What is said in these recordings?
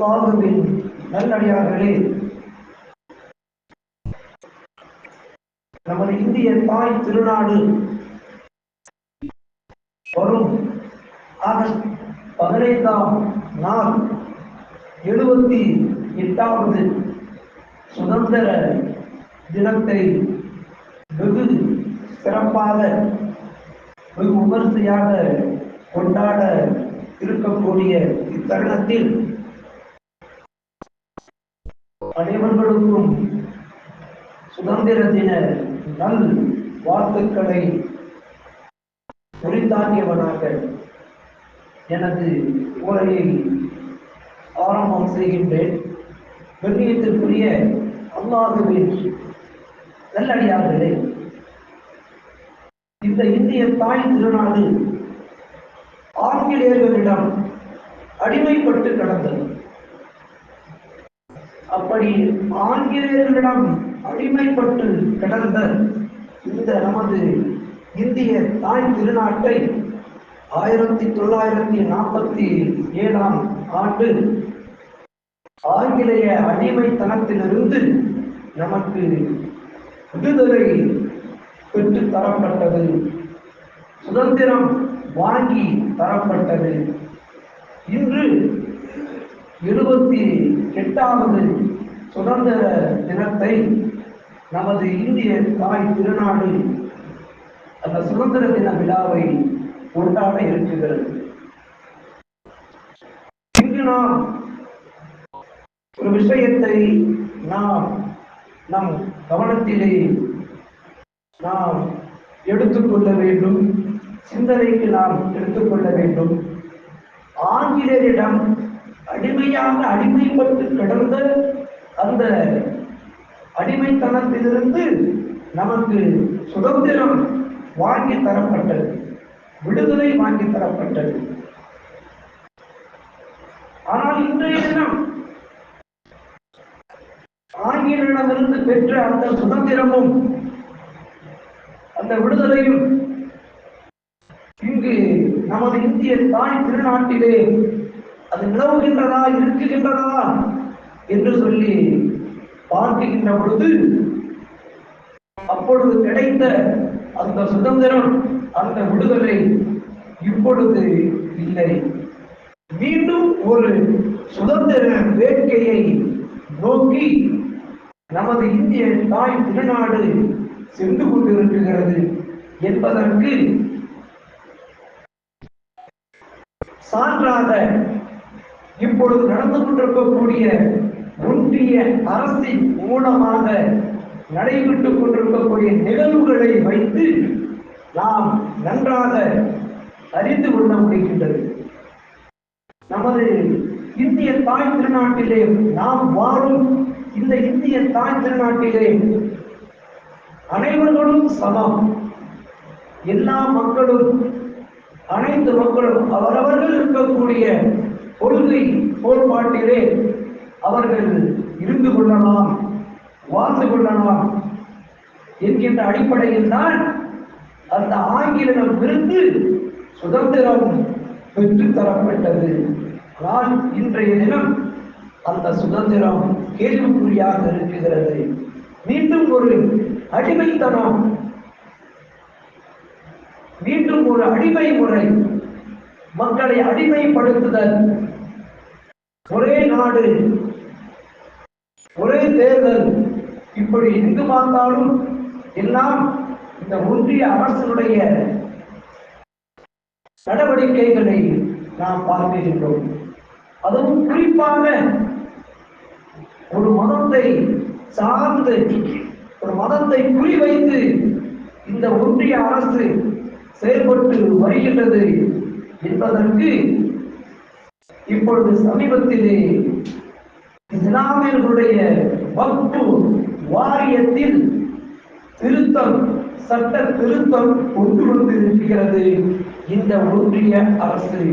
அல்லாஹ்வின் நல்லடியார்களே, நமது இந்திய தாய் திருநாடு வரும் ஆகஸ்ட் 15ஆம் நாள் 78வது சுதந்திர தினத்தை வெகு சிறப்பாக வெகு விமர்சையாக கொண்டாட இருக்கக்கூடிய இத்தருணத்தில் அனைவர்களுக்கும் சுதந்திர தின நல் வாழ்த்துக்களை உரித்தாக்கியவனாக எனது உரையை ஆரம்பம் செய்கின்றேன். கண்ணியத்திற்குரிய அல்லாஹ்வின் நல்லடியார்களே, இந்த இந்திய தாய் திருநாடு ஆங்கிலேயர்களிடம் அடிமைப்பட்டு கிடந்தது. அப்படி ஆங்கிலேயர்களிடம் அடிமைப்பட்டு கிடந்த இந்த நமது இந்திய தாய் திருநாட்டை 1947ஆம் ஆண்டு ஆங்கிலேய அடிமைத்தனத்திலிருந்து நமக்கு விடுதலை பெற்று தரப்பட்டது, சுதந்திரம் வாங்கி தரப்பட்டது. இன்று 78வது சுதந்திர தினத்தை நமது இந்திய தாய் திருநாடு அந்த சுதந்திர தின விழாவை கொண்டாட இருக்கிறது. இங்கு நாம் ஒரு விஷயத்தை நம் கவனத்திலே நாம் எடுத்துக்கொள்ள வேண்டும், சிந்தனைக்கு நாம் எடுத்துக்கொள்ள வேண்டும். ஆங்கிலேயரிடம் அடிமைப்பட்டு கிடந்த அந்த அடிமைத்தனத்திலிருந்து நமக்கு சுதந்திரம் வாங்கி தரப்பட்டது, விடுதலை வாங்கி தரப்பட்டது. ஆனால் இன்றைய தினம் ஆங்கிலேயரிடமிருந்து பெற்ற அந்த சுதந்திரமும் அந்த விடுதலையும் இங்கு நமது இந்திய தாய் திருநாட்டிலே அது நிலவுகின்றதா, இருக்குகின்றதா என்று சொல்லி பார்க்கின்ற பொழுது அப்பொழுது கிடைத்த அந்த சுதந்திரம், அந்த விடுதலை இப்பொழுது இல்லை. மீண்டும் ஒரு சுதந்திர வேட்கையை நோக்கி நமது இந்திய தாய் திருநாடு சென்று கொண்டிருக்கிறது என்பதற்கு சான்றாக இப்பொழுது நடந்து கொண்டிருக்கக்கூடிய ஒன்றிய அரசின் மூலமாக நடைபெற்றுக் கொண்டிருக்கக்கூடிய நிகழ்வுகளை வைத்து நாம் நன்றாக அறிந்து கொள்ள முடிகின்றது. நமது இந்திய தாய் திருநாட்டிலே நாம் வாழும் இந்த இந்திய தாய் திருநாட்டிலே அனைவர்களும் சமம். எல்லா மக்களும், அனைத்து மக்களும் அவரவர்கள் இருக்கக்கூடிய கொள்கை கோட்பாட்டிலே அவர்கள் இருந்து கொள்ளலாம், வாழ்ந்து கொள்ளலாம் என்கின்ற அடிப்படையில் தான் அந்த ஆங்கிலேயரிடமிருந்து சுதந்திரம் பெற்று தரப்பட்டது. ஆனால் இன்றைய தினம் அந்த சுதந்திரம் கேள்விக்குறியாக இருக்கிறது. மீண்டும் ஒரு அடிமைத்தனம், மீண்டும் ஒரு அடிமை முறை, மக்களை அடிமைப்படுத்துதல், ஒரே நாடு ஒரே தேர்தல், இப்படி எங்கு பார்த்தாலும் எல்லாம் இந்த ஒன்றிய அரசினுடைய நடவடிக்கைகளை நாம் பார்க்கின்றோம். அதுவும் குறிப்பாக ஒரு மதத்தை சார்ந்து, ஒரு மதத்தை குறிவைத்து இந்த ஒன்றிய அரசு செயல்பட்டு வருகின்றது என்பதற்கு இப்பொழுது சமீபத்திலே இஸ்லாமியர்களுடைய வக்ஃப் வாரியத்தில் திருத்தம், சட்ட திருத்தம் கொண்டு வந்திருக்கிறது இந்த ஒன்றிய அரசு.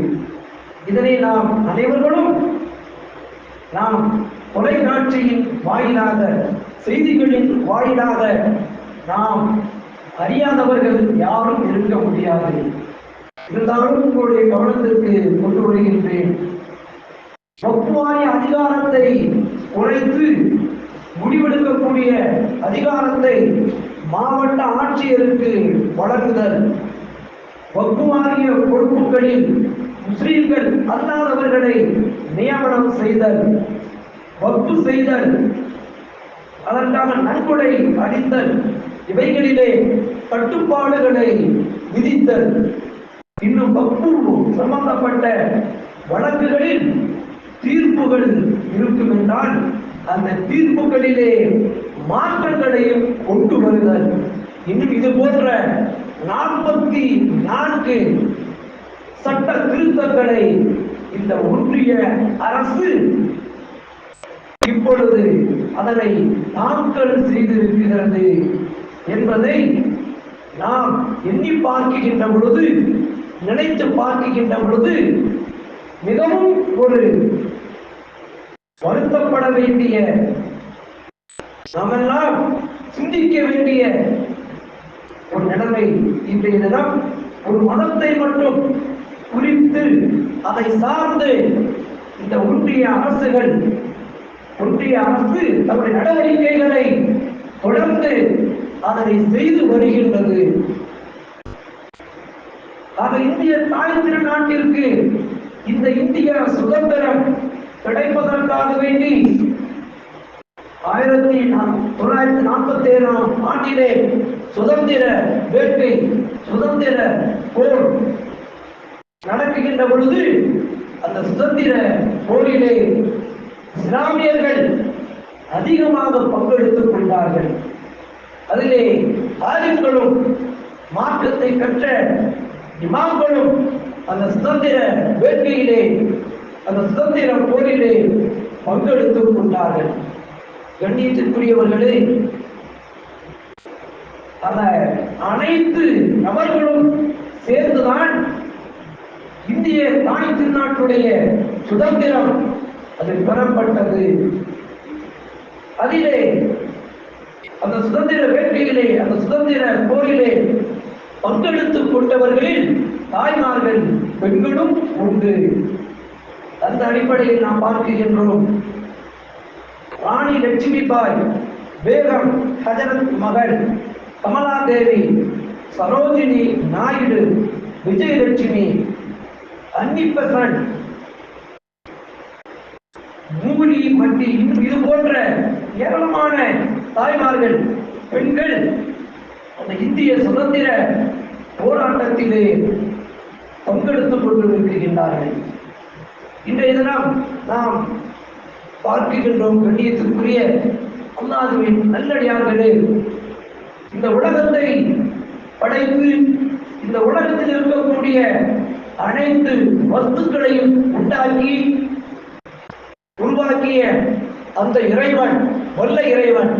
இதனை நாம் அனைவர்களும் நாம் தொலைக்காட்சியின் வாயிலாக, செய்திகளின் வாயிலாக நாம் அறியாதவர்கள் யாரும் இருக்க முடியாது. இருந்தாலும் உங்களுடைய கவனத்திற்கு கொண்டு வருகின்றேன். வக்ஃபாய அதிகாரத்தை குறைத்து முடிவெடுக்கக்கூடிய அதிகாரத்தை மாவட்ட ஆட்சியருக்கு வழங்குதல், வக்ஃபாய பொறுப்புகளில் முஸ்லிம்கள் அல்லாதவர்களை நியமனம் செய்தல், வக்ஃபு செய்தல், அதற்கான நன்கொடை அளித்தல், இவைகளிலே கட்டுப்பாடுகளை விதித்தல். இன்னும் வக்ஃபு சம்பந்தப்பட்ட வழக்குகளில் தீர்ப்புகள் இருக்கும் என்றால் அந்த தீர்ப்புகளிலே மாற்றங்களையும் கொண்டு வருதல். இன்னும் இது போன்ற 44 சட்ட திருத்தங்களை இந்த ஒன்றிய அரசு இப்பொழுது அதனை தாக்கல் செய்திருக்கிறது என்பதை நாம் எண்ணி பார்க்கின்ற பொழுது, நினைத்து பார்க்கின்ற பொழுது மிகவும் ஒரு வருத்தப்பட வேண்டிய, நாமெல்லாம் சிந்திக்க வேண்டிய ஒரு நிலைமை. இன்றைய தினம் ஒரு மதத்தை மட்டும் குறித்து அதை சார்ந்து இந்த ஒன்றிய அரசு தன்னுடைய நடவடிக்கைகளை தொடர்ந்து அதனை செய்து வருகின்றது. ஆக இந்திய தாய் திருநாட்டிற்கு இந்த இந்திய சுதந்திரம் கிடைப்பதற்காக வேண்டி 1947 ஆண்டிலே சுதந்திர வேட்கை, சுதந்திர போர் நடக்குகின்ற பொழுது அந்த சுதந்திர போரிலே இஸ்லாமியர்கள் அதிகமாக பங்கெடுத்துக் கொண்டார்கள். அதிலே ஆலிம்களும் மார்க்கத்தை கற்ற இமாம்களும் அந்த சுதந்திர வேட்கையிலே, அந்த சுதந்திர போரிலே பங்கெடுத்துக் கொண்டார்கள். கண்ணியத்திற்குரியவர்களே, அந்த அனைத்து நபர்களும் சேர்ந்துதான் இந்திய தாய் திருநாட்டுடைய சுதந்திரம் அது பெறப்பட்டது. அதிலே அந்த சுதந்திர வேட்கையிலே, அந்த சுதந்திர போரிலே பங்கெடுத்துக் கொண்டவர்களில் தாய்மார்கள் பெண்களும் உண்டு. அந்த அடிப்படையில் நாம் பார்க்கின்றோம். ராணி லட்சுமிபாய் பேகம், ஹஜரத் மகள் கமலாதேவி, சரோஜினி நாயுடு, விஜயலட்சுமி, அன்னிபெசன்ட், மூலி மட்டி, இது போன்ற ஏராளமான தாய்மார்கள், பெண்கள் அந்த இந்திய சுதந்திர போராட்டத்திலே பங்கெடுத்துக் கொண்டிருக்கின்றார்கள். இன்றைய தினம் நாம் பார்க்கின்றோம். கண்ணியத்திற்குரிய அல்லாஹ்வின் நல்லடியார்களே, இந்த உலகத்தை படைத்து இந்த உலகத்தில் இருக்கக்கூடிய அனைத்து வஸ்துக்களையும் உருவாக்கிய அந்த இறைவன், வல்ல இறைவன்,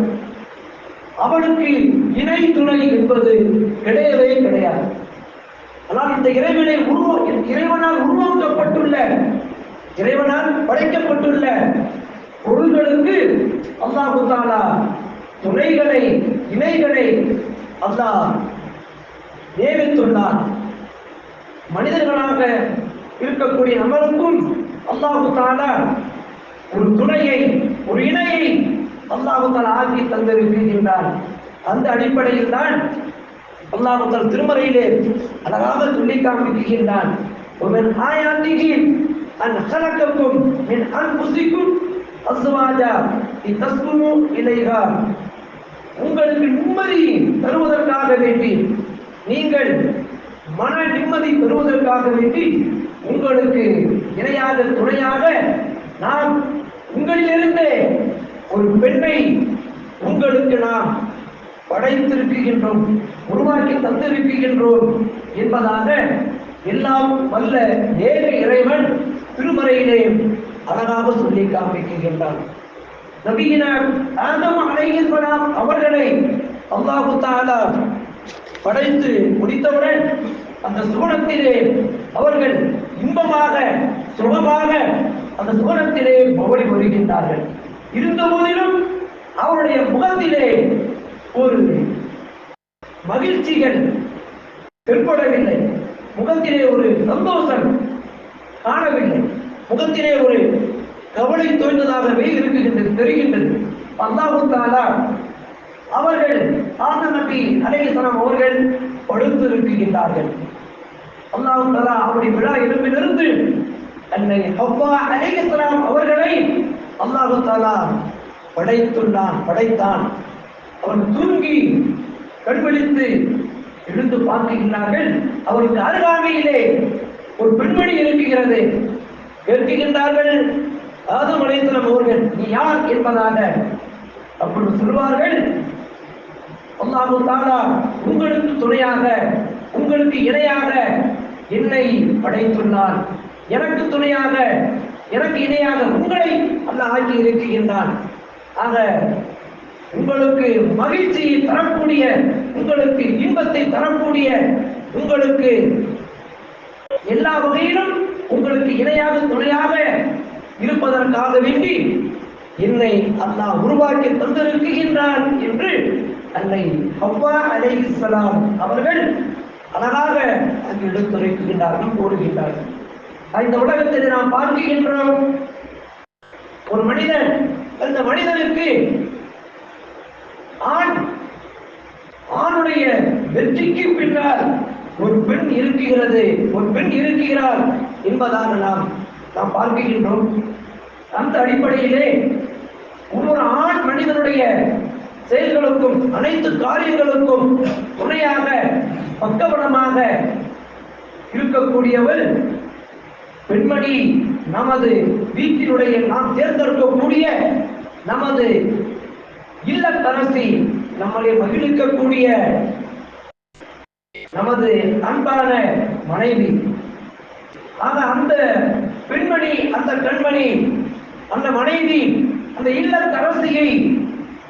அவனுக்கு இணை துணை என்பது கிடையவே கிடையாது. ஆனால் இந்த இறைவனால் உருவாக்கப்பட்டுள்ள, இறைவனால் படைக்கப்பட்டுள்ள பொருள்களுக்கு அல்லாஹ் தஆலா துணைகளை, இணைகளை அல்லாஹ் நியமித்துள்ளார். மனிதர்களாக இருக்கக்கூடிய நமக்கும் அல்லாஹ் தஆலா ஒரு துணையை, ஒரு இணையை அல்லாஹ் தஆலா ஆக்கி தந்திருக்கின்றார். அந்த அடிப்படையில் தான் அல்லாஹ் தஆலா திருமறையிலே அழகாக சொல்லி காண்பிக்கின்றான். وَمِنْ آيَاتِهِ أَنْ خَلَقَكُمْ مِنْ أَنْفُسِكُمْ أَزْوَاجًا لِتَسْكُنُوا إِلَيْهَا. உங்களுக்கு நிம்மதி தருவதற்காக வேண்டி, நீங்கள் மன நிம்மதி பெறுவதற்காக வேண்டி உங்களுக்கு இணையாக, துணையாக நாம் உங்களிலிருந்தே ஒரு பெண்ணை உங்களுக்கு நாம் படைத்திருக்கின்றோம், உருவாக்கி தந்திருக்கின்றோம் என்பதாக எல்லாம் வல்ல ஏக இறைவன் திருமறையிலே அழகாக சொல்லி காண்பிக்கின்றான். நபியினர் ஆதம் அலைஹிஸ்ஸலாம் அவர்களை அல்லாஹ் தஆலா படைத்து முடித்தவுடன் அந்த சுவனத்திலே அவர்கள் இன்பமாக, சுகமாக அந்த சுவனத்திலே மொழி வருகின்றார்கள். இருந்த போதிலும் அவருடைய முகத்திலே ஒரு மகிழ்ச்சிகள் தென்படவில்லை, முகத்திலே ஒரு சந்தோஷம் காணவில்லை, முகத்திலே ஒரு கவலை தோய்ந்ததாகவே இருக்குகின்றது, தெரிகின்றது. அல்லாஹ் தஆலா அவர்கள் ஆதம் நபி அலைஹிஸ்ஸலாம் அவர்கள் படுத்து இருக்கின்றார்கள். அல்லாஹ் தஆலா அவருடைய விழா எலும்பிலிருந்து அன்னை ஹவ்வா அலைஹிஸ்ஸலாம் அவர்களை அல்லாஹ் தஆலா படைத்தான். அவர்கள் தூங்கி கண்விழித்து எழுந்து பார்க்கின்றார்கள். அவருக்கு அருகாமையிலே ஒரு பெண்மணி இருக்குகிறது. கேட்கின்றார்கள், ஆதம் அலைஹிஸ்ஸலாம் அவர்கள், நீ யார் என்பதாக. அப்பொழுது சொல்வார்கள், அல்லாஹ் தஆலா உங்களுக்கு துணையாக, உங்களுக்கு இணையாக என்னை படைத்துள்ளான். எனக்கு துணையாக, எனக்கு இணையாக உங்களை அல்லாஹ் ஆக்கி இருக்கின்றான். ஆக உங்களுக்கு மகிழ்ச்சியை தரக்கூடிய, உங்களுக்கு இன்பத்தை தரக்கூடிய, உங்களுக்கு எல்லா வகையிலும் உங்களுக்கு இணையாக துணையாக இருப்பதற்காக வேண்டி என்னை அல்லாஹ் உருவாக்கி தந்திருக்கின்றான் என்று அன்னை ஹவ்வா அலைஹிஸ்ஸலாம் அவர்கள் அழகாக அங்கு எடுத்துரைக்கின்றார்கள், கூறுகின்றார்கள். இந்த உலகத்தில் நாம் பார்க்கின்றோம், ஒரு மனிதன், அந்த மனிதனுக்கு ஆணுடைய வெற்றிக்கு பின்னால் ஒரு பெண் இருக்கிறது, ஒரு பெண் இருக்கிறார் என்பதாக நாம் பார்க்கின்றோம். அந்த அடிப்படையிலே ஒவ்வொரு ஆண் மனிதனுடைய செயல்களுக்கும் அனைத்து காரியங்களுக்கும் துணையாக பக்கபலமாக இருக்கக்கூடியவள் பெண்மணி. நமது வீட்டினுடைய நாம் தேர்ந்தெடுக்கக்கூடிய நமது இல்லத்தரசி, நம்மளை மகிழ்விக்கக்கூடிய நமது அன்பான மனைவி. ஆக அந்த பெண்மணி, அந்த கண்மணி, அந்த மனைவி, அந்த இல்லத்தரசியை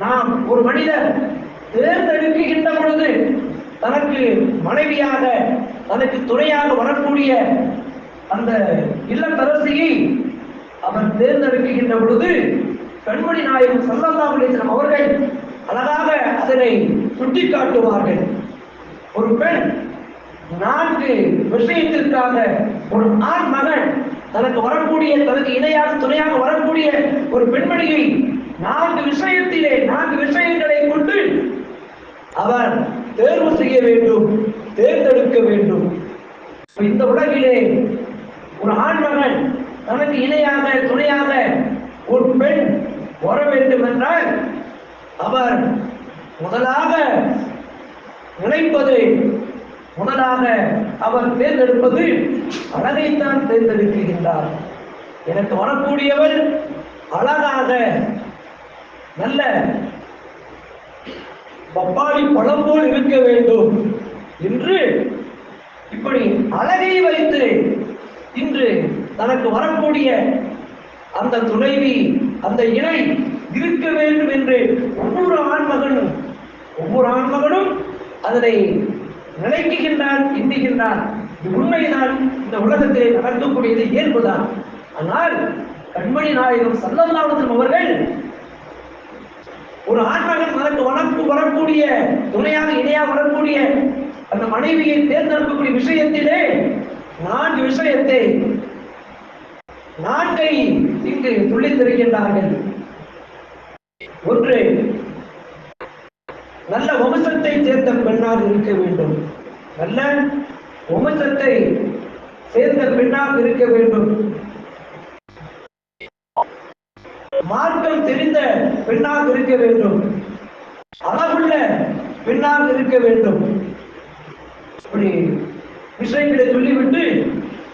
நாம் ஒரு மனிதர் தேர்ந்தெடுக்கின்ற பொழுது தனக்கு மனைவியாக, தனக்கு துணையாக வரக்கூடிய அந்த இல்லத்தரசியை அவர் தேர்ந்தெடுக்கின்ற பொழுது கண்மணி நாயகம் ஸல்லல்லாஹு அலைஹி வஸல்லம் அவர்கள் அழகாக அதனை சுட்டிக்காட்டுவார்கள். ஒரு பெண் 4 விஷயத்திற்காக, ஒரு ஆண் மகன் தனக்கு வரக்கூடிய, தனக்கு இணையாக துணையாக வரக்கூடிய ஒரு பெண்மணியை 4 விஷயத்திலே 4 விஷயங்களை கொண்டு அவர் தேர்வு செய்ய வேண்டும், தேர்ந்தெடுக்க வேண்டும். இந்த உலகிலே ஒரு ஆண் மகன் தனக்கு இணையாக துணையாக ஒரு பெண் வர வேண்டும் என்றால் அவர் முதலாக நினைப்பது, முதலாக அவர் தேர்ந்தெடுப்பது அழகைத்தான் தேர்ந்தெடுக்கின்றார். எனக்கு வரக்கூடியவர் அழகாக நல்ல பப்பாளி பழம் போல் இருக்க வேண்டும் என்று இப்படி அழகை வைத்து இன்று தனக்கு வரக்கூடிய அந்த துணைவி, அந்த இணை இருக்க வேண்டும் என்று ஒவ்வொரு ஆண்மகனும் அதனை நினைக்கின்றான், எண்ணுகின்றான். இது உண்மைதான், இந்த உலகத்திலே நடக்கக்கூடியது இயல்புதான். ஆனால் கண்மணி நாயகம் ஸல்லல்லாஹு அலைஹி வஸல்லம் அவர்கள் ஒரு ஆண்மகன் தனக்கு வரக்கூடிய துணையாக இணையாக வரக்கூடிய அந்த மனைவியை தேர்ந்தெடுக்கக்கூடிய விஷயத்திலே 4 விஷயத்தை 4 இங்கு சொல்லித் தருகின்றார்கள். ஒன்று, நல்ல வம்சத்தை சேர்ந்த பெண்ணாக இருக்க வேண்டும். நல்ல வம்சத்தை சேர்ந்த பெண்ணாக இருக்க வேண்டும். மார்க்கம் தெரிந்த பெண்ணாக இருக்க வேண்டும். அழகுள்ள பெண்ணாக இருக்க வேண்டும். இப்படி விஷயங்களை சொல்லிவிட்டு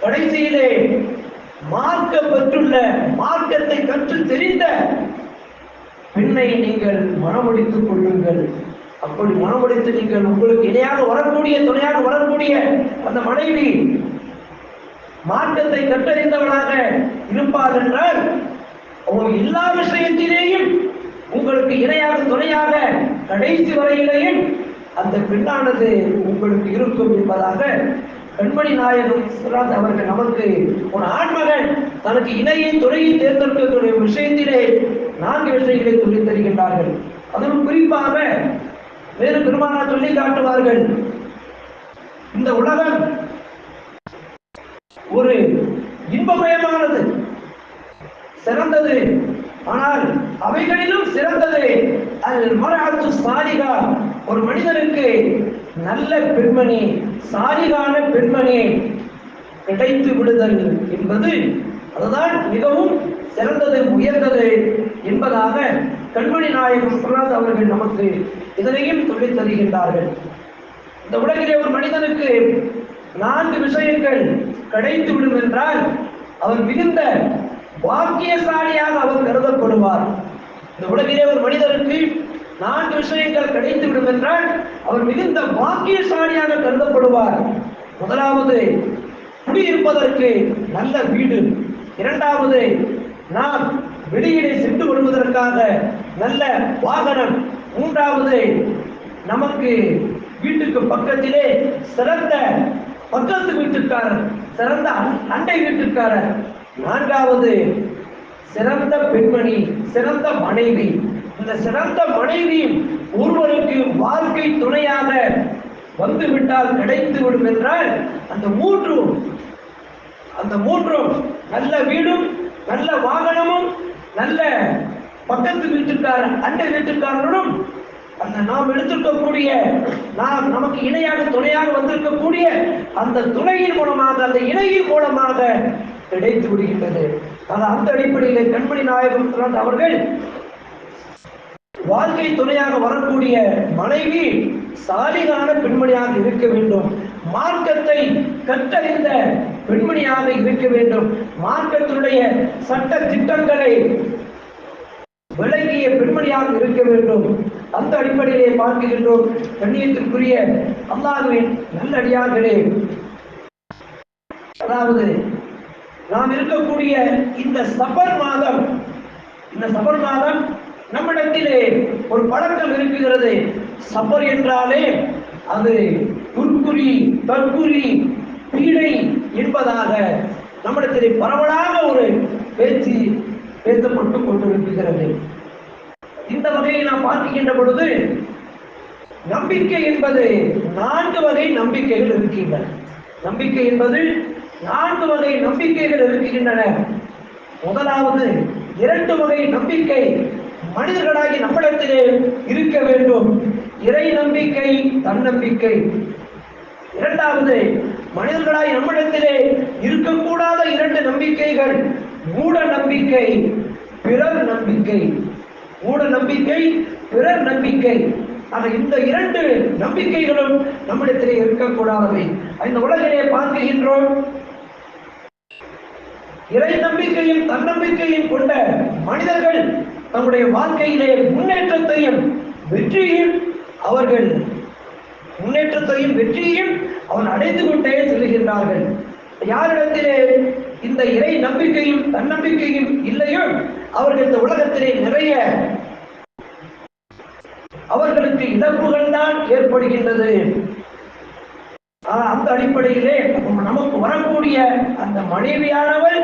கடைசியிலே மார்க்கத்தை கற்று தெரிந்த பெண்ணை நீங்கள் மனமுடித்துக் கொள்ளுங்கள். அப்படி மனமுடித்து நீங்கள் உங்களுக்கு இணையாக வரக்கூடிய, துணையாக வரக்கூடிய அந்த மனைவி மார்க்கத்தை கற்றறிந்தவனாக இருப்பார் என்றால் அவர் எல்லா விஷயத்திலேயும் உங்களுக்கு இணையாக துணையாக கடைசி வரையிலேயும் அந்த பெண்ணானது உங்களுக்கு இருக்கும் என்பதாக கண்மணி நாயகம் அவர்கள் நமக்கு ஒரு ஆண்மகன் தனக்கு இணையை துணையை தேர்ந்தெடுக்கக்கூடிய விஷயத்திலே 4 விஷயங்களை சொல்லித் தருகின்றார்கள். அதிலும் குறிப்பாக வேறு பெருமானார் சொல்லி காட்டுவார்கள், இந்த உலகம் ஒரு இன்பமயமானது, சிறந்தது. ஆனால் அவைகளிலும் சிறந்தது அல் மர்அத்து சாலிஹா, ஒரு மனிதனுக்கு நல்ல பெண்மணி, சாலிகான பெண்மணி கிடைத்து விடுதல் என்பது அதுதான் மிகவும் சிறந்தது, உயர்ந்தது என்பதாக கண்மணி நாயகம் ஸல்லல்லாஹு அவர்கள் நமக்கு இதனையும் சொல்லித் தருகின்றார்கள். இந்த உலகிலே ஒரு மனிதனுக்கு 4 விஷயங்கள் கிடைத்து விடும் என்றால் அவர் மிகுந்த பாக்கியசாலியாக அவர் கருதப்படுவார். இந்த உலகிலே ஒரு மனிதருக்கு 4 விஷயங்கள் கிடைத்து விடும் என்றால் அவர் மிகுந்த பாக்கியசாலியாக கருதப்படுவார். முதலாவது, குடியிருப்பதற்கு நல்ல வீடு. இரண்டாவது, நாம் வெளியிலே சென்று வருவதற்காக நல்ல வாகனம். மூன்றாவது, நமக்கு வீட்டுக்கு பக்கத்திலே சிறந்த பக்கத்து வீட்டுக்காரர், சிறந்த அண்டை வீட்டுக்காரர். நான்காவது, சிறந்த பெண்மணி, சிறந்த மனைவி. இந்த சிறந்த மனைவி ஒருவருக்கு வாழ்க்கை துணையாக வந்துவிட்டால் கிடைத்து விடும் என்றால் அந்த மூன்றும் நல்ல வீடும், நல்ல வாகனமும், நல்ல பக்கத்து வீட்டுக்காரர், அண்டை வீட்டுக்காரரும், அந்த நாம் எடுத்திருக்கக்கூடிய நமக்கு இணையாக துணையாக வந்திருக்கக்கூடிய அந்த துணையின் மூலமாக, அந்த இணையின் மூலமாக கிடைத்து விடுகின்றது. அந்த அடிப்படையிலே கண்மணி நாயகம் ஸல்லல்லாஹு அவர்கள் வாழ்க்கை துணையாக வரக்கூடிய மனைவி சாலிகான பெண்மணியாக இருக்க வேண்டும், மார்க்கத்தை கற்றறிந்த பெண்மணியாக இருக்க வேண்டும், மார்க்கத்தினுடைய சட்ட திட்டங்களை விளங்கிய பெண்மணியாக இருக்க வேண்டும். அந்த அடிப்படையிலே பார்க்கின்றோம். கண்ணியத்திற்குரிய அல்லாஹ்வின் நல்லடியார்களே, அதாவது நாம் இருக்கக்கூடிய இந்த சஃபர் மாதம் நம்மிடத்திலே ஒரு பழக்கம் இருக்கிறது. சஃபர் என்றாலே அது துர்க்குறி, தற்குறி, பீடை என்பதாக நம்மிடத்திலே பரவலாக ஒரு பேச்சு பேசப்பட்டு கொண்டிருக்கிறது. இந்த வகையை நாம் பார்க்கின்ற பொழுது நம்பிக்கை என்பது 4 வகை நம்பிக்கைகள் இருக்கின்றன. நம்பிக்கை என்பது 4 வகை நம்பிக்கைகள் இருக்கின்றன. முதலாவது 2 வகை நம்பிக்கை மனிதர்களாகி நம்மிடத்திலே இருக்க வேண்டும். இறை நம்பிக்கை, தன்னம்பிக்கை. இரண்டாவது, மனிதர்களாய் நம்மிடத்திலே இருக்கக்கூடாத 2 நம்பிக்கைகள், மூட நம்பிக்கை, பிறர் நம்பிக்கை. மூட நம்பிக்கை, பிறர் நம்பிக்கை. ஆக இந்த 2 நம்பிக்கைகளும் நம்மிடத்திலே இருக்கக்கூடாதவை. இந்த உலகிலே பார்க்கின்றோம். இறை நம்பிக்கையும் தன்னம்பிக்கையும் கொண்ட மனிதர்கள் தம்முடைய வாழ்க்கையிலே முன்னேற்றத்தையும் வெற்றியையும் அவர்கள் அடைந்து கொண்டே செல்கின்றார்கள். யாரிடத்திலே இந்த இறை நம்பிக்கையும் தன்னம்பிக்கையும் இல்லையோ அவர்கள் இந்த உலகத்திலே நிறைய அவர்களுக்கு இழப்புகள் தான் ஏற்படுகின்றது. அந்த அடிப்படையிலே நமக்கு வரக்கூடிய அந்த மனைவியானவள்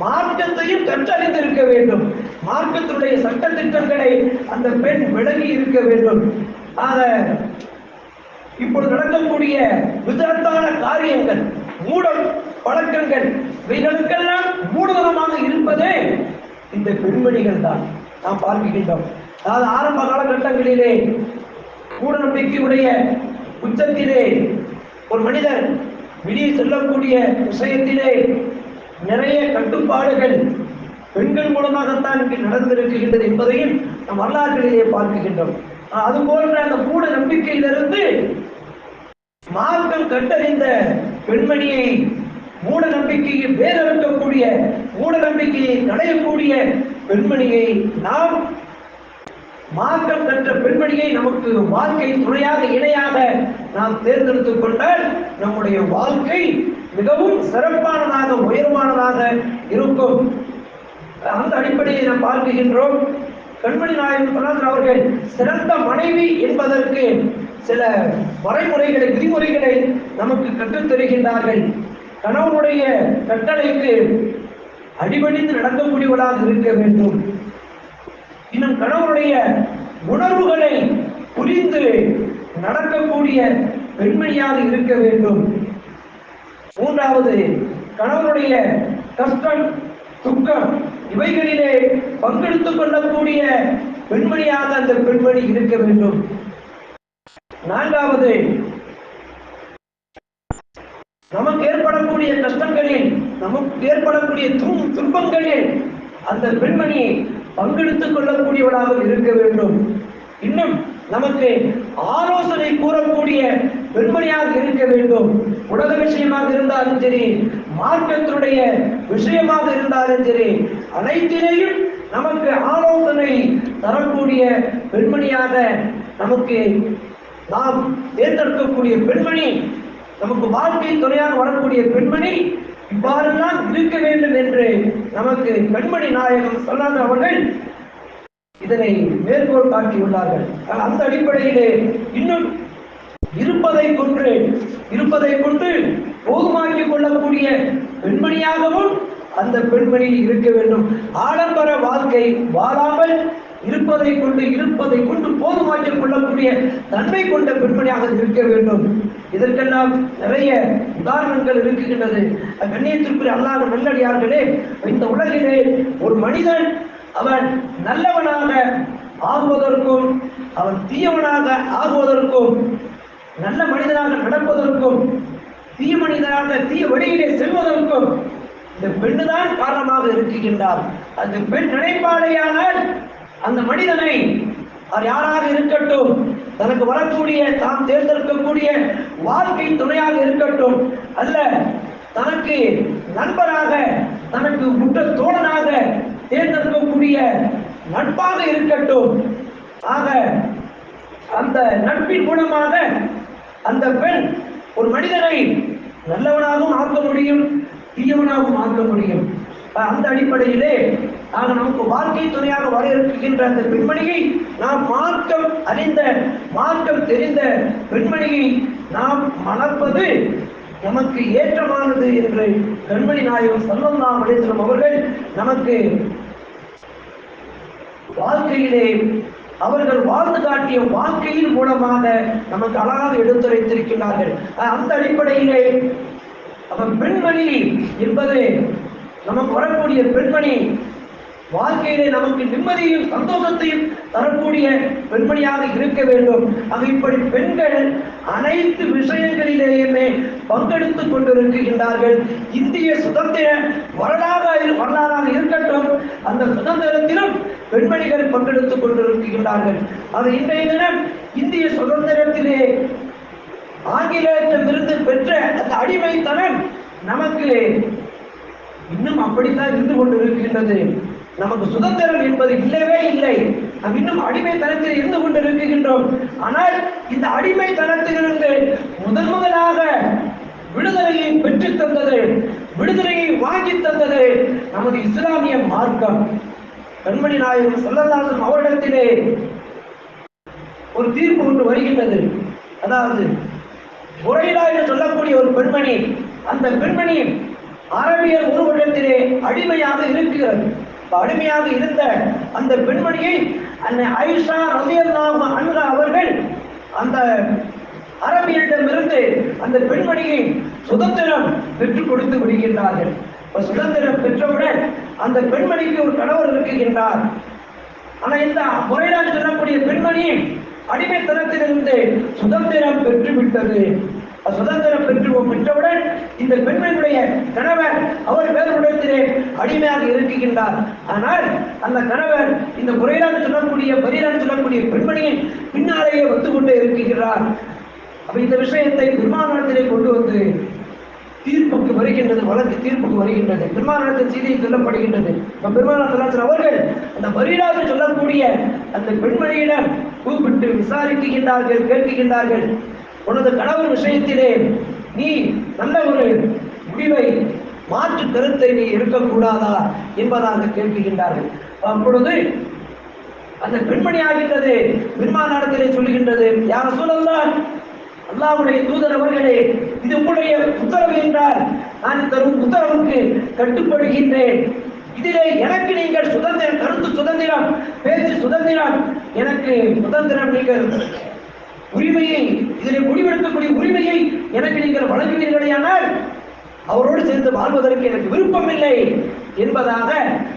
மார்க்கத்தையும் கற்றறிந்திருக்க வேண்டும். மார்க்கத்துடைய சட்ட திட்டங்களை அந்த பெண் விளங்கி இருக்க வேண்டும். ஆக இப்பொழுது நடக்கக்கூடிய விதத்தான காரியங்கள், மூட பழக்கங்கள், இவைகளுக்கெல்லாம் மூடதனமாக இருப்பதே இந்த பெண்மணிகள் தான் நாம் பார்க்கின்றோம். அதாவது ஆரம்ப காலகட்டங்களிலே மூட நம்பிக்கையுடைய உச்சத்திலே ஒரு மனிதர் வெளியே செல்லக்கூடிய விஷயத்திலே நிறைய கட்டுப்பாடுகள் பெண்கள் மூலமாகத்தான் இங்கு நடந்திருக்கின்றது என்பதையும் நம் வரலாற்றிலே பார்க்கின்றோம். அதுபோன்ற அந்த மூட நம்பிக்கையிலிருந்து மார்க்கம் கற்றறிந்த பெண்மணியை, மூட நம்பிக்கையை வேறறுக்கக்கூடிய, மூட நம்பிக்கையை களையக்கூடிய பெண்மணியை நாம், மார்க்கம் கற்ற பெண்மணியை நமக்கு வாழ்க்கை துணையாக, இணையாக நாம் தேர்ந்தெடுத்துக் கொண்டால் நம்முடைய வாழ்க்கை மிகவும் சிறப்பானதாக, உயர்வானதாக இருக்கும். அந்த அடிப்படையை நாம் பார்க்கின்றோம். கண்மணி நாயகம் ஸல்லல்லாஹு அவர்கள் சிறந்த மனைவி என்பதற்கு சில வரைமுறைகளை, விதிமுறைகளை நமக்கு கற்றுத் தருகின்றார்கள். கணவனுடைய கட்டளைக்கு அடிபணிந்து நடக்கக்கூடியவளாக இருக்க வேண்டும். இன்னும் கணவனுடைய உணர்வுகளை புரிந்து நடக்கக்கூடிய பெண்மணியாக இருக்க வேண்டும். மூன்றாவது, கணவனுடைய கஷ்டம், துக்கம் இவைகளிலே பங்கெடுத்துக் கொள்ளக்கூடிய பெண்மணியாக அந்த பெண்மணி இருக்க வேண்டும். நான்காவது, நமக்கு ஏற்படக்கூடிய கஷ்டங்களில், நமக்கு ஏற்படக்கூடிய துன்பங்களில் அந்த பெண்மணி பங்கெடுத்துக் கொள்ளக்கூடியவளாக இருக்க வேண்டும். இன்னும் நமக்கு ஆலோசனை கூறக்கூடிய பெண்மணியாக இருக்க வேண்டும். உலக விஷயமாக இருந்தாலும் சரி, மார்க்கத்தினுடைய விஷயமாக இருந்தாலும் சரி, அனைத்திலேயும் நமக்கு ஆலோசனை தரக்கூடிய பெண்மணியாக நமக்கு நாம் தேர்ந்தெடுக்கக்கூடிய பெண்மணி, நமக்கு வாழ்க்கை துணையாக வரக்கூடிய பெண்மணி இவ்வாறெல்லாம் இருக்க வேண்டும் என்று நமக்கு பெண்மணி நாயகம் ஸல்லல்லாஹு அவர்கள் இதனை மேற்கோள் காட்டியுள்ளார்கள். அந்த அடிப்படையிலே இன்னும் இருப்பதை கொண்டு போதுமாக்கிக் கொள்ளக்கூடிய பெண்மணியாகவும் அந்த பெண்மணி இருக்க வேண்டும். ஆடம்பர வாழ்க்கை வாழாமல் இருப்பதை கொண்டு போதுமாக்கிக் கொள்ளக்கூடிய தன்மை கொண்ட பெண்மணியாக இருக்க வேண்டும். இதற்கெல்லாம் நிறைய உதாரணங்கள் இருக்கின்றது. கண்ணியத்திற்குரிய அல்லாஹ் நல்லடியார்களே, இந்த உலகிலே ஒரு மனிதன் அவன் நல்லவனாக ஆகுவதற்கும் அவன் தீயவனாக ஆகுவதற்கும், நல்ல மனிதனாக நடப்பதற்கும் தீய மனிதனாக தீய வழியிலே செல்வதற்கும் இந்த பெண்ணுதான் காரணமாக இருக்கின்றார். அந்த பெண் நினைப்பாளையானால் அந்த மனிதனை அவர் யாராக இருக்கட்டும், தனக்கு வரக்கூடிய தாம் தேர்ந்தெடுக்கக்கூடிய வாழ்க்கை துணையாக இருக்கட்டும், அல்ல தனக்கு நண்பராக தனக்கு முற்ற தோழனாக தேர்ந்தெடுக்கக்கூடிய நட்பாக இருக்கட்டும், ஆக அந்த நட்பின் மூலமாக அந்த பெண் ஒரு மனிதனை நல்லவனாகவும் ஆக்க முடியும், தீயவனாகவும் ஆக்க முடியும். அந்த அடிப்படையிலே நமக்கு வாழ்க்கை துணையாக வர இருக்கின்ற அந்த பெண்மணியை நாம் மார்க்கம் அறிந்த மார்க்கம் தெரிந்த பெண்மணியை நாம் மணப்பது நமக்கு ஏற்றமானது என்று பெண்மணி நாயகம் ஸல்லல்லாஹு அலைஹி வஸல்லம் அவர்கள் நமக்கு வாழ்க்கையிலே அவர்கள் வாழ்ந்து காட்டிய வாழ்க்கையின் மூலமாக நமக்கு அழகாக எடுத்துரைத்திருக்கிறார்கள். அந்த அடிப்படையிலே பெண்மணி என்பது நமக்கு வரக்கூடிய பெண்மணி வாழ்க்கையிலே நமக்கு நிம்மதியும் சந்தோஷத்தையும் தரக்கூடிய பெண்மணியாக இருக்க வேண்டும். இப்படி பெண்கள் அனைத்து விஷயங்களிலேயுமே பங்கெடுத்துக் கொண்டிருக்கின்றார்கள். இந்திய சுதந்திர வரலாறாக இருக்கட்டும், அந்த சுதந்திரத்திலும் பெண்மணிகள் பங்கெடுத்துக் கொண்டிருக்கின்றார்கள். அது இன்றைய தினம் இந்திய சுதந்திரத்திலே ஆங்கிலேயத்திலிருந்து பெற்ற அந்த அடிமைத்தனம் நமக்கு இன்னும் அப்படித்தான் இருந்து கொண்டிருக்கின்றது. நமக்கு சுதந்திரம் என்பது இல்லவே இல்லை. நாம் இன்னும் அடிமைத்தனத்தில் இருந்து கொண்டிருக்கின்றோம். ஆனால் இந்த அடிமைத்தனத்திலிருந்து முதலாக விடுதலையை பெற்றுத் தந்தது, விடுதலையை வாங்கி தந்தது நமது இஸ்லாமிய மார்க்கம். கண்மணி நாயகம் ஸல்லல்லாஹு அலைஹி வஸல்லம் அவரிடத்திலே ஒரு தீர்ப்பு ஒன்று வருகின்றது. அதாவது புரைடா என்று சொல்லக்கூடிய ஒரு பெண்மணி, அந்த பெண்மணி அரபியர் ஒருவரிடத்திலே அடிமையாக இருக்கிறது. அடிமையாக இருந்த அந்த பெண்மணியை அன்னை ஆயிஷா ரலியல்லாஹு அன்ஹா அவர்கள் அந்த அரபியரிடமிருந்து அந்த பெண்மணியை சுதந்திரம் பெற்றுக் கொடுத்து விடுகின்றார்கள். சுதந்திரம் பெற்றவுடன் அந்த பெண்மணிக்கு ஒரு கணவர் இருக்குகின்றார். ஆனால் இந்த புரைடா சொல்லக்கூடிய பெண்மணி அடிமைத்தனத்திலிருந்து சுதந்திரம் பெற்றுவிட்டது. சுதந்திரம் பெற்றவுடன் இந்த பெண்மணியுடைய கணவர் அவர் வேறுடத்திலே அடிமையாக இருக்குகின்றார். ஆனால் அந்த கணவர் இந்த புரைடான்னு சொல்லக்கூடிய பெண்மணியின் பின்னாலேயே வந்து கொண்டே இருக்குகிறார். அப்ப இந்த விஷயத்தை பெருமானாரிடத்திலே கொண்டு வந்து தீர்ப்புக்கு வருகின்றது, வழக்கு தீர்ப்புக்கு வருகின்றது. பெருமானாரிடத்தில் செய்தியை சொல்லப்படுகின்றது. பெருமானார் அவர்கள் அந்த பரீடாவை சொல்லக்கூடிய அந்த பெண்மணியிடம் கூப்பிட்டு விசாரிக்கின்றார்கள், கேட்கின்றார்கள். உனது கணவர் விஷயத்திலே நீ நல்ல ஒரு முடிவை, மாற்று கருத்தை நீ இருக்கக்கூடாதா என்பதாக கேட்கின்றார்கள். அப்பொழுது அந்த பெண்மணி ஆகின்றது பெருமானாரிடத்திலே சொல்லுகின்றது, யார் ரசூலல்லாஹ், அல்லாஹ்வுடைய தூதர் அவர்களே, இது உங்களுடைய உத்தரவு என்றால் நான் தரும் உத்தரவுக்கு கட்டுப்படுகின்றேன். இதிலே எனக்கு நீங்கள் சுதந்திரம், கருத்து சுதந்திரம், பேச்சு சுதந்திரம், எனக்கு சுதந்திரம், நீங்கள் உரிமையை, இதிலே முடிவெடுக்கக்கூடிய உரிமையை எனக்கு நீங்கள் வழங்குவீர்களேயானால் அவரோடு சேர்ந்து வாழ்வதற்கு எனக்கு விருப்பம் இல்லை என்பதாக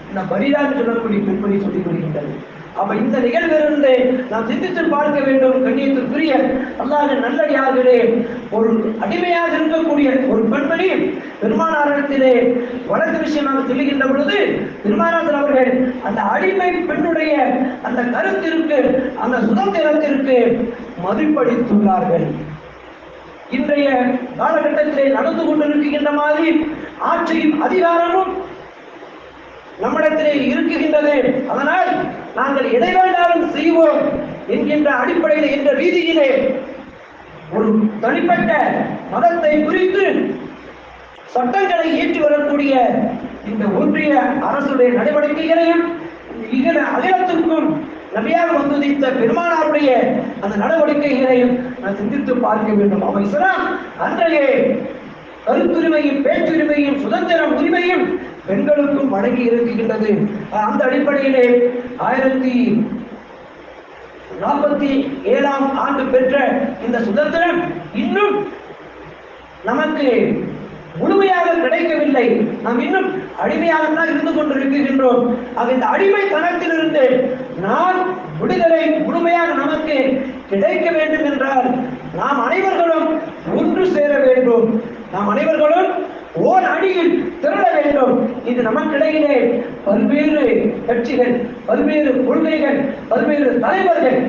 இந்த பரிதான் சொல்லக்கூடிய பெண்மணி சொல்லிக் கொள்கின்றது. அப்ப இந்த நிகழ்விலிருந்து நாம் சிந்தித்து பார்க்க வேண்டும். கண்ணியத்திற்குரிய அல்லாஹ்வின் நல்லடியார்களே, ஒரு அடிமையாக இருக்கக்கூடிய ஒரு பெண்மணி பெருமானாரிடத்திலே வழக்கு விஷயமாக சொல்லுகின்ற பொழுது பெருமானார் அவர்கள் அந்த அடிமை பெண்ணுடைய அந்த கருத்திற்கு, அந்த சுதந்திரத்திற்கு மதிப்பளித்துள்ளார்கள். இன்றைய காலகட்டத்திலே நடந்து கொண்டிருக்கின்ற மாதிரி ஆட்சியும் அதிகாரமும் நம்மிடத்திலே இருக்குகின்றது. அதனால் நாங்கள் எதை வேண்டாலும் செய்வோம் என்கின்ற அடிப்படையில், என்ற ரீதியிலே ஒரு தனிப்பட்ட மதத்தை குறித்து சட்டங்களை ஏற்றி வரக்கூடிய இந்த ஒன்றிய அரசுடைய நடவடிக்கைகளையும் அகிலத்திற்கும் நபியாக வந்துதித்த பெருமானாருடைய அந்த நடவடிக்கைகளையும் நான் சிந்தித்து பார்க்க வேண்டும். அவன் இஸ்லாம் அன்றைய கருத்துரிமையும் பேச்சுரிமையும் சுதந்திர உரிமையும் பெண்களுக்கும் வழங்கி இருக்கின்றது. அந்த அடிப்படையிலே 1047ஆம் ஆண்டு பெற்ற இந்த சுதந்திரம் இன்னும் நமக்கு முழுமையாக கிடைக்கவில்லை. நாம் இன்னும் அடிமையாகத்தான் இருந்து கொண்டிருக்கின்றோம். ஆக இந்த அடிமைத்தனத்திலிருந்து நாம் விடுதலை முழுமையாக நமக்கு கிடைக்க வேண்டும் என்றால் நாம் அனைவர்களும் ஒன்று சேர வேண்டும். நாம் அனைவர்களும் ஓர் அடியில் திரள வேண்டும். இது நமக்கிடையிலே பல்வேறு கட்சிகள், பல்வேறு கொள்கைகள், பல்வேறு தலைவர்கள்,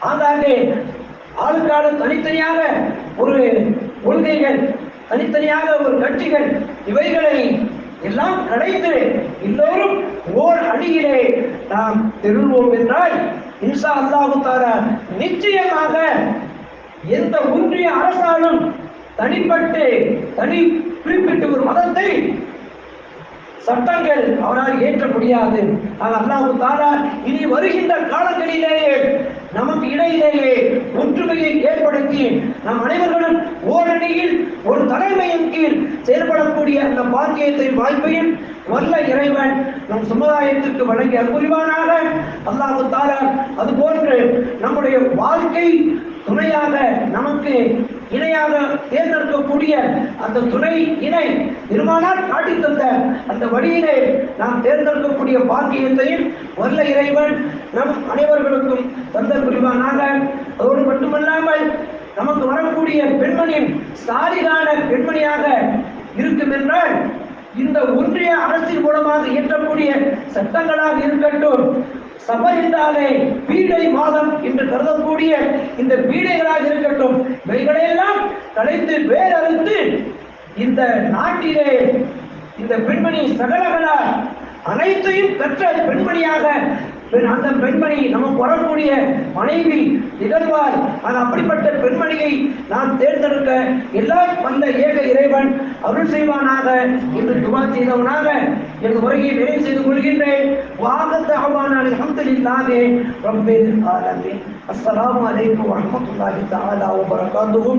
ஆங்காங்கே ஆளுக்காடு தனித்தனியாக ஒரு கொள்கைகள், தனித்தனியாக ஒரு கட்சிகள், இவைகளை எல்லாம் கடைந்து எல்லோரும் ஓர் அடியிலே நாம் திரள்வோம் என்றால் இன்ஷா அல்லாஹ் தஆலா நிச்சயமாக எந்த ஒன்றிய அரசாலும் தனி குறிப்பிட்ட ஒரு மதத்தை சட்டங்கள் அவரால் ஏற்ற முடியாது. அல்லாஹ் தஆலா இனி வருகின்ற காலங்களிலேயே நமக்கு இடையிலேயே ஒற்றுமையை ஏற்படுத்தி நம் அனைவர்களும் ஓரணியில் ஒரு தலைமையின் கீழ் செயல்படக்கூடிய அந்த பாக்கியத்தை வாய்ப்பையும் வல்ல இறைவன் நம் சமுதாயத்திற்கு வழங்கி அருள்புரிவானாக. அல்லாஹ் தஆலா அதுபோன்று நம்முடைய வாழ்க்கை துணையாக நமக்கு இணையாக தேர்ந்தெடுக்கக்கூடிய அந்த துணை இணை பெருமானார் காட்டி தந்த அந்த வழியிலே நாம் தேர்ந்தெடுக்கக்கூடிய பாக்கியத்தையும் வல்ல இறைவன் நம் அனைவர்களுக்கும் தந்த புரிவானாக. அதோடு மட்டுமல்லாமல் நமக்கு வரக்கூடிய பெண்மணியின் சாலிகான பெண்மணியாக இருக்கும் என்றால் இந்த ஒன்றிய அரசின் மூலமாக இயற்றக்கூடிய சட்டங்களாக இருக்கட்டும், சபை என்றாலே பீடை மாதம் என்று கருதக்கூடிய இந்த பீடைகளாக இருக்கட்டும், இவைகளையெல்லாம் கலைத்து வேறறுத்து இந்த நாட்டிலே இந்த பெண்மணி சகலகளால் அனைத்தையும் கற்ற பெண்மணியாக அந்த பெண்மணி நமக்கு வரக்கூடிய மனைவி நிகழ்வார். அப்படிப்பட்ட பெண்மணியை நாம் தேர்ந்தெடுக்க எல்லாம் வந்த ஏக இறைவன் அருள் செய்வானாக என்று துவா செய்தவனாக எனது உரையை நிறைவு செய்து கொள்கின்றேன். அஸ்ஸலாமு அலைக்கும் வரஹ்மத்துல்லாஹி தஆலா வபரகாத்துஹு.